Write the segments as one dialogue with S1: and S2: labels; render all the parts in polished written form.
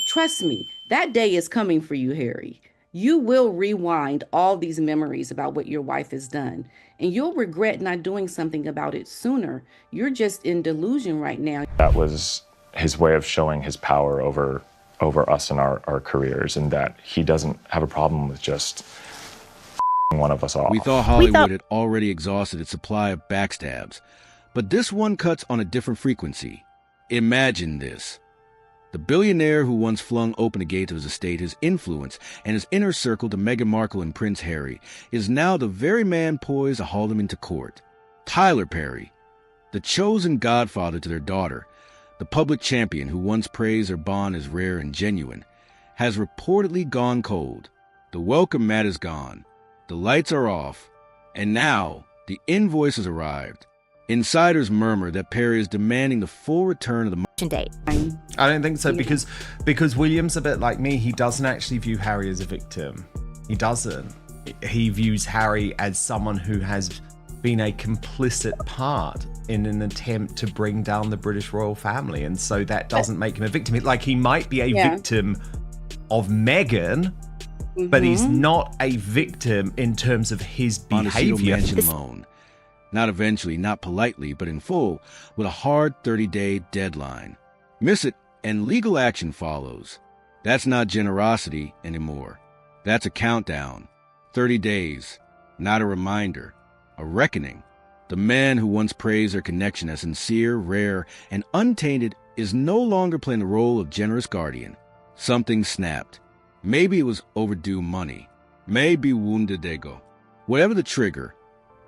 S1: Trust me, that day is coming for you, Harry. You will rewind all these memories about what your wife has done, and you'll regret not doing something about it sooner. You're just in delusion right now.
S2: That was his way of showing his power over us and our careers, and that he doesn't have a problem with just one of us off.
S3: We thought Hollywood had already exhausted its supply of backstabs, but this one cuts on a different frequency. Imagine this. The billionaire who once flung open the gates of his estate, his influence, and his inner circle to Meghan Markle and Prince Harry is now the very man poised to haul them into court. Tyler Perry, the chosen godfather to their daughter, the public champion who once praised her bond as rare and genuine, has reportedly gone cold. The welcome mat is gone. The lights are off. And now the invoice has arrived. Insiders murmur that Perry is demanding the full return of the
S4: date.
S5: I don't think so, because William's a bit like me. He doesn't actually view Harry as a victim. He doesn't. He views Harry as someone who has been a complicit part in an attempt to bring down the British royal family, and so that doesn't make him a victim. Like, he might be a victim of Meghan, but he's not a victim in terms of his behavior.
S3: Loan. Not eventually, not politely, but in full, with a hard 30-day deadline. Miss it, and legal action follows. That's not generosity anymore. That's a countdown. 30 days. Not a reminder. A reckoning. The man who once praised their connection as sincere, rare, and untainted is no longer playing the role of generous guardian. Something snapped. Maybe it was overdue money. Maybe wounded ego. Whatever the trigger,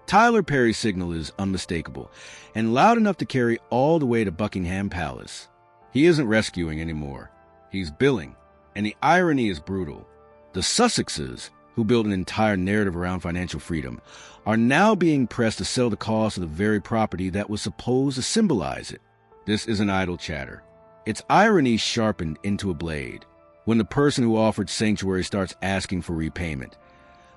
S3: Tyler Perry's signal is unmistakable and loud enough to carry all the way to Buckingham Palace. He isn't rescuing anymore. He's billing, and the irony is brutal. The Sussexes, who built an entire narrative around financial freedom, are now being pressed to sell the cost of the very property that was supposed to symbolize it. This isn't idle chatter. It's irony sharpened into a blade. When the person who offered sanctuary starts asking for repayment,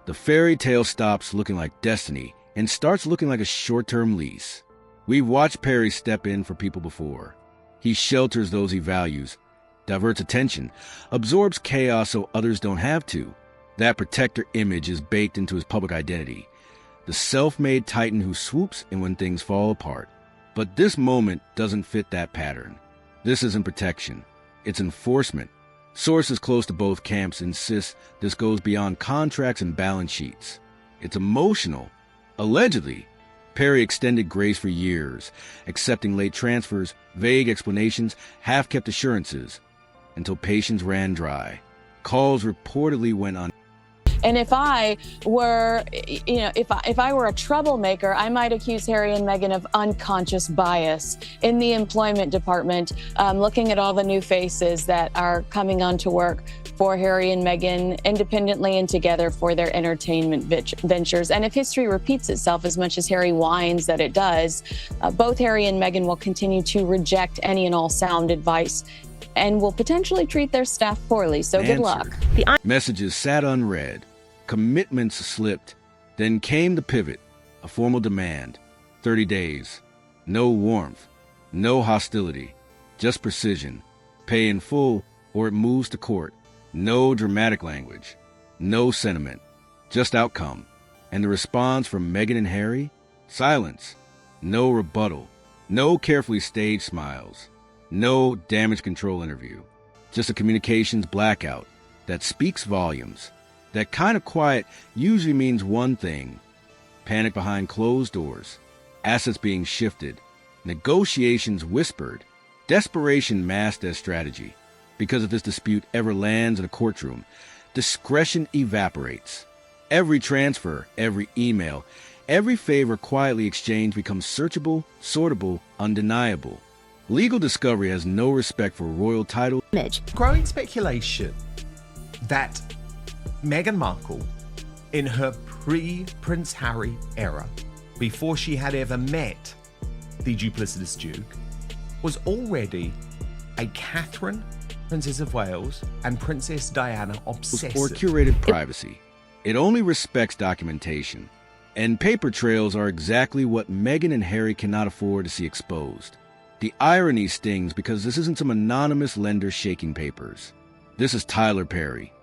S3: the fairy tale stops looking like destiny and starts looking like a short-term lease. We've watched Perry step in for people before. He shelters those he values, diverts attention, absorbs chaos so others don't have to. That protector image is baked into his public identity. The self-made titan who swoops in when things fall apart. But this moment doesn't fit that pattern. This isn't protection. It's enforcement. Sources close to both camps insist this goes beyond contracts and balance sheets. It's emotional. Allegedly, Perry extended grace for years, accepting late transfers, vague explanations, half-kept assurances, until patience ran dry. Calls reportedly went on.
S6: And if I were, if I were a troublemaker, I might accuse Harry and Meghan of unconscious bias in the employment department, looking at all the new faces that are coming on to work for Harry and Meghan independently and together for their entertainment ventures. And if history repeats itself as much as Harry whines that it does, both Harry and Meghan will continue to reject any and all sound advice and will potentially treat their staff poorly. So good luck.
S3: Messages sat unread. Commitments slipped. Then came the pivot, a formal demand. 30 days. No warmth. No hostility. Just precision. Pay in full or it moves to court. No dramatic language. No sentiment. Just outcome. And the response from Meghan and Harry? Silence. No rebuttal. No carefully staged smiles. No damage control interview. Just a communications blackout that speaks volumes. That kind of quiet usually means one thing: panic behind closed doors, assets being shifted, negotiations whispered, desperation masked as strategy. Because if this dispute ever lands in a courtroom, discretion evaporates. Every transfer, every email, every favor quietly exchanged becomes searchable, sortable, undeniable. Legal discovery has no respect for royal title.
S5: Growing speculation that Meghan Markle, in her pre-Prince Harry era, before she had ever met the duplicitous Duke, was already a Catherine, Princess of Wales, and Princess Diana obsessive.
S3: Or curated privacy. It only respects documentation. And paper trails are exactly what Meghan and Harry cannot afford to see exposed. The irony stings because this isn't some anonymous lender shaking papers. This is Tyler Perry,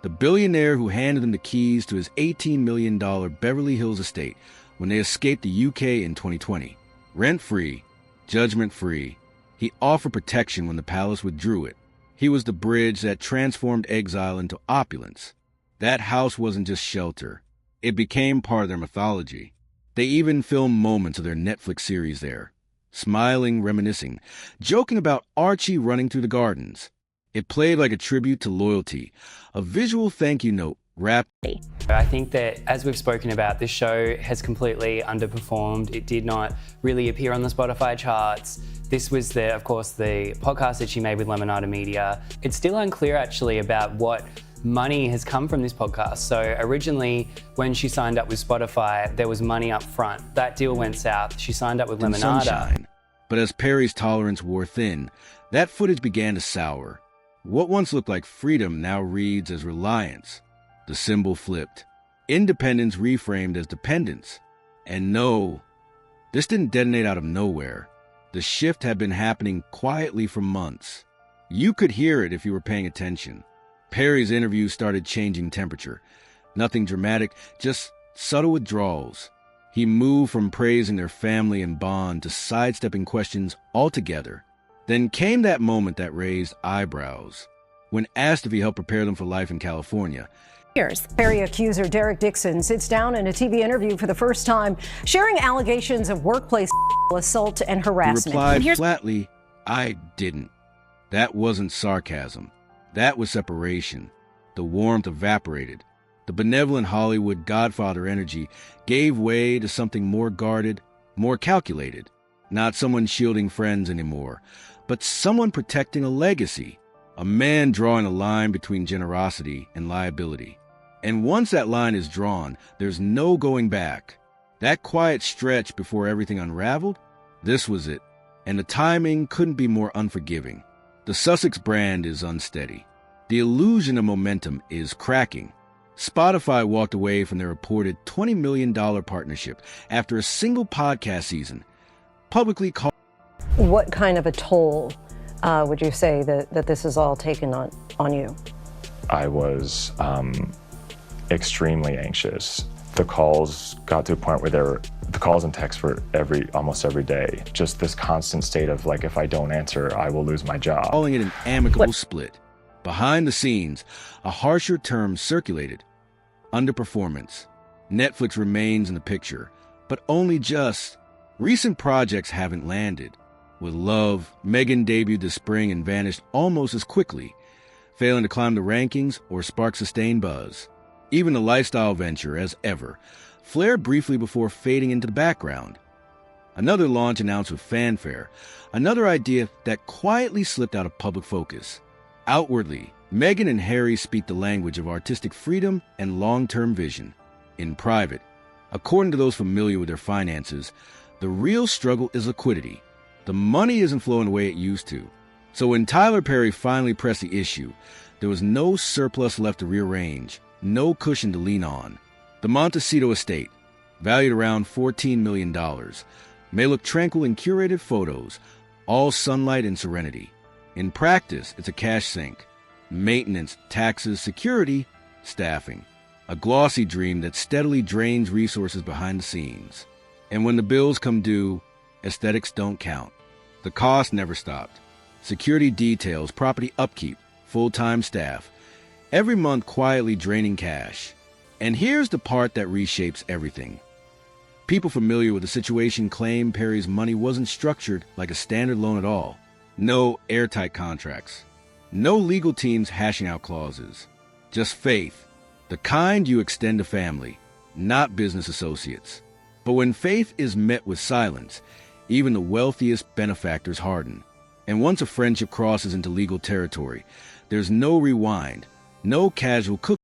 S3: the billionaire who handed him the keys to his $18 million Beverly Hills estate when they escaped the UK in 2020. Rent-free, judgment-free, he offered protection when the palace withdrew it. He was the bridge that transformed exile into opulence. That house wasn't just shelter. It became part of their mythology. They even filmed moments of their Netflix series there, smiling, reminiscing, joking about Archie running through the gardens. It played like a tribute to loyalty, a visual thank you note wrapped.
S4: I think that, as we've spoken about, this show has completely underperformed. It did not really appear on the Spotify charts. This was, of course, the podcast that she made with Lemonada Media. It's still unclear, actually, about what money has come from this podcast. So originally, when she signed up with Spotify, there was money up front. That deal went south. She signed up with Lemonada.
S3: Sunshine. But as Perry's tolerance wore thin, that footage began to sour. What once looked like freedom now reads as reliance. The symbol flipped. Independence reframed as dependence. And no, this didn't detonate out of nowhere. The shift had been happening quietly for months. You could hear it if you were paying attention. Perry's interviews started changing temperature. Nothing dramatic, just subtle withdrawals. He moved from praising their family and bond to sidestepping questions altogether. Then came that moment that raised eyebrows. When asked if he helped prepare them for life in California,
S7: Perry accuser Derek Dixon sits down in a TV interview for the first time, sharing allegations of workplace assault and harassment.
S3: he replied flatly, "I didn't." That wasn't sarcasm. That was separation. The warmth evaporated. The benevolent Hollywood Godfather energy gave way to something more guarded, more calculated. Not someone shielding friends anymore, but someone protecting a legacy. A man drawing a line between generosity and liability. And once that line is drawn, there's no going back. That quiet stretch before everything unraveled, this was it. And the timing couldn't be more unforgiving. The Sussex brand is unsteady. The illusion of momentum is cracking. Spotify walked away from their reported $20 million partnership after a single podcast season, publicly called.
S7: What kind of a toll would you say that this has all taken on you?
S2: I was extremely anxious. The calls got to a point where the calls and texts were almost every day. Just this constant state of like, if I don't answer, I will lose my job.
S3: Calling it an amicable split. Behind the scenes, a harsher term circulated. Underperformance. Netflix remains in the picture, but only just. Recent projects haven't landed. With Love, Meghan debuted this spring and vanished almost as quickly, failing to climb the rankings or spark sustained buzz. Even the lifestyle venture, as ever, flared briefly before fading into the background. Another launch announced with fanfare, another idea that quietly slipped out of public focus. Outwardly, Meghan and Harry speak the language of artistic freedom and long-term vision. In private, according to those familiar with their finances, the real struggle is liquidity. The money isn't flowing the way it used to. So when Tyler Perry finally pressed the issue, there was no surplus left to rearrange, no cushion to lean on. The Montecito estate, valued around $14 million, may look tranquil in curated photos, all sunlight and serenity. In practice, it's a cash sink. Maintenance, taxes, security, staffing. A glossy dream that steadily drains resources behind the scenes. And when the bills come due, aesthetics don't count. The cost never stopped. Security details, property upkeep, full-time staff. Every month quietly draining cash. And here's the part that reshapes everything. People familiar with the situation claim Perry's money wasn't structured like a standard loan at all. No airtight contracts. No legal teams hashing out clauses. Just faith. The kind you extend to family, not business associates. But when faith is met with silence, even the wealthiest benefactors harden. And once a friendship crosses into legal territory, there's no rewind, no casual cook.